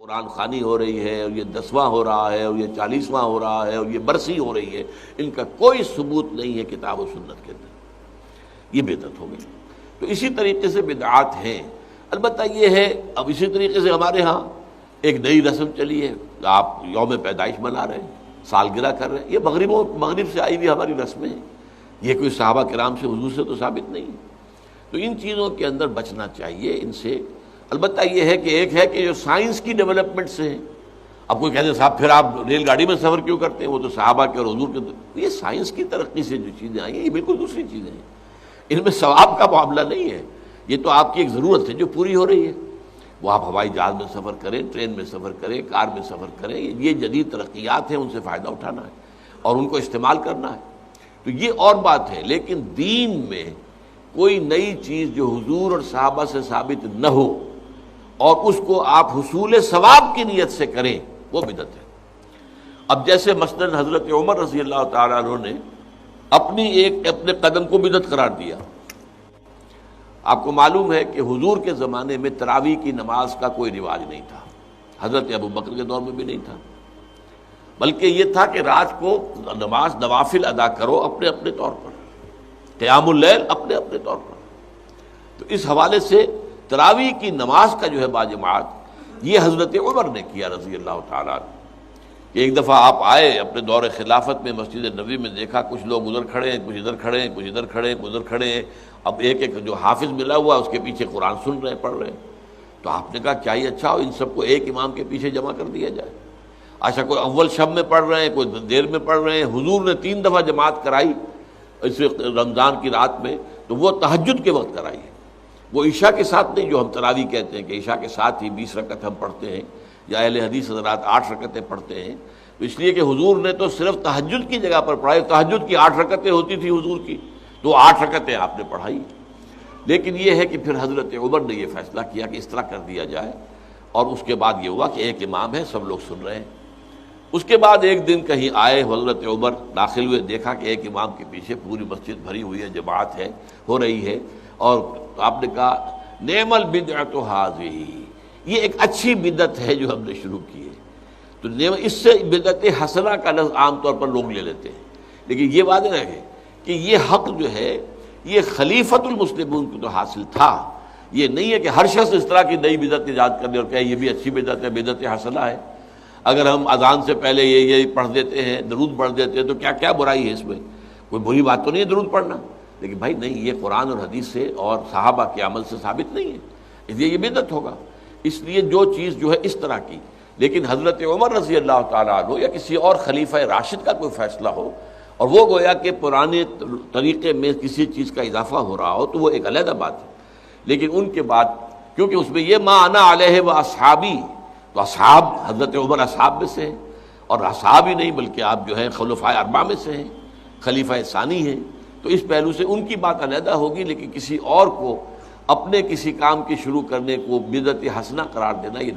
قرآن خوانی ہو رہی ہے اور یہ 10واں ہو رہا ہے اور یہ 40واں ہو رہا ہے اور یہ برسی ہو رہی ہے، ان کا کوئی ثبوت نہیں ہے کتاب و سنت کے اندر، یہ بدعت ہو گئی۔ تو اسی طریقے سے بدعات ہیں۔ البتہ یہ ہے اب اسی طریقے سے ہمارے ہاں ایک نئی رسم چلی ہے، آپ یوم پیدائش منا رہے ہیں، سالگرہ کر رہے ہیں، یہ مغرب سے آئی ہوئی ہماری رسمیں ہیں، یہ کوئی صحابہ کرام سے حضور سے تو ثابت نہیں ہے۔ تو ان چیزوں کے اندر بچنا چاہیے ان سے۔ البتہ یہ ہے کہ ایک ہے کہ جو سائنس کی ڈیولپمنٹ سے ہیں، اب کوئی کہتے ہیں صاحب پھر آپ ریل گاڑی میں سفر کیوں کرتے ہیں، وہ تو صحابہ کے اور حضور کے، یہ سائنس کی ترقی سے جو چیزیں آئی ہیں یہ بالکل دوسری چیزیں ہیں، ان میں ثواب کا معاملہ نہیں ہے، یہ تو آپ کی ایک ضرورت ہے جو پوری ہو رہی ہے۔ وہ آپ ہوائی جہاز میں سفر کریں، ٹرین میں سفر کریں، کار میں سفر کریں، یہ جدید ترقیات ہیں، ان سے فائدہ اٹھانا ہے اور ان کو استعمال کرنا ہے، تو یہ اور بات ہے۔ لیکن دین میں کوئی نئی چیز جو حضور اور صحابہ سے ثابت نہ ہو اور اس کو آپ حصول ثواب کی نیت سے کریں، وہ بدعت ہے۔ اب جیسے مثلاً حضرت عمر رضی اللہ تعالیٰ عنہ نے اپنے قدم کو بدعت قرار دیا۔ آپ کو معلوم ہے کہ حضور کے زمانے میں تراویح کی نماز کا کوئی رواج نہیں تھا، حضرت ابو بکر کے دور میں بھی نہیں تھا، بلکہ یہ تھا کہ رات کو نماز نوافل ادا کرو اپنے اپنے طور پر، قیام اللیل اپنے اپنے طور پر۔ تو اس حوالے سے تراویح کی نماز کا جو ہے باجماعت یہ حضرت عمر نے کیا رضی اللہ تعالیٰ عنہ، کہ ایک دفعہ آپ آئے اپنے دور خلافت میں مسجد نبوی میں، دیکھا کچھ لوگ ادھر کھڑے ہیں، کچھ ادھر کھڑے ہیں، کچھ ادھر کھڑے ہیں، کچھ ادھر کھڑے ہیں، اب ایک ایک جو حافظ ملا ہوا ہے اس کے پیچھے قرآن سن رہے ہیں، پڑھ رہے ہیں۔ تو آپ نے کہا کیا یہ اچھا ہو ان سب کو ایک امام کے پیچھے جمع کر دیا جائے؟ اچھا کوئی اول شب میں پڑھ رہے ہیں، کوئی دیر میں پڑھ رہے ہیں، حضور نے 3 دفعہ جماعت کرائی اس رمضان کی رات میں، تو وہ تہجد کے وقت کرائی ہے، وہ عشاء کے ساتھ نہیں، جو ہم تراویح کہتے ہیں کہ عشاء کے ساتھ ہی 20 رکعت ہم پڑھتے ہیں، یا اہل حدیث حضرات 8 رکعتیں پڑھتے ہیں، تو اس لیے کہ حضور نے تو صرف تہجد کی جگہ پر پڑھائی، تہجد کی 8 رکعتیں ہوتی تھی حضور کی، تو 8 رکعتیں آپ نے پڑھائی۔ لیکن یہ ہے کہ پھر حضرت عمر نے یہ فیصلہ کیا کہ اس طرح کر دیا جائے، اور اس کے بعد یہ ہوا کہ ایک امام ہے، سب لوگ سن رہے ہیں۔ اس کے بعد ایک دن کہیں آئے حضرت عمر، داخل ہوئے، دیکھا کہ ایک امام کے پیچھے پوری مسجد بھری ہوئی ہے، جماعت ہے، ہو رہی ہے، اور آپ نے کہا نعم البدعۃ ھذہ، یہ ایک اچھی بدعت ہے جو ہم نے شروع کی ہے۔ تو اس سے بدعت حسنہ کا لفظ عام طور پر لوگ لے لیتے ہیں، لیکن یہ واضح رہے کہ یہ حق جو ہے یہ خلیفۃ المسلمین کو تو حاصل تھا، یہ نہیں ہے کہ ہر شخص اس طرح کی نئی بدعت ایجاد کر لے اور کہے یہ بھی اچھی بدعت ہے، بدعت حسنہ ہے۔ اگر ہم اذان سے پہلے یہ پڑھ دیتے ہیں، درود پڑھ دیتے ہیں، تو کیا برائی ہے اس میں؟ کوئی بری بات تو نہیں ہے درود پڑھنا، لیکن بھائی نہیں، یہ قرآن اور حدیث سے اور صحابہ کے عمل سے ثابت نہیں ہے، اس لیے یہ بدعت ہوگا۔ اس لیے جو چیز جو ہے اس طرح کی، لیکن حضرت عمر رضی اللہ تعالیٰ عنہ یا کسی اور خلیفہ راشد کا کوئی فیصلہ ہو اور وہ گویا کہ پرانے طریقے میں کسی چیز کا اضافہ ہو رہا ہو، تو وہ ایک علیحدہ بات ہے۔ لیکن ان کے بعد کیونکہ اس میں یہ ما انا علیہ و اصحابی، تو اصحاب حضرت عمر اصحاب میں سے ہیں، اور اصحاب ہی نہیں بلکہ آپ جو ہیں خلفائے اربعہ میں سے ہیں، خلیفہ ثانی ہیں، تو اس پہلو سے ان کی بات علیحدہ ہوگی، لیکن کسی اور کو اپنے کسی کام کی شروع کرنے کو بدعت حسنہ قرار دینا یہ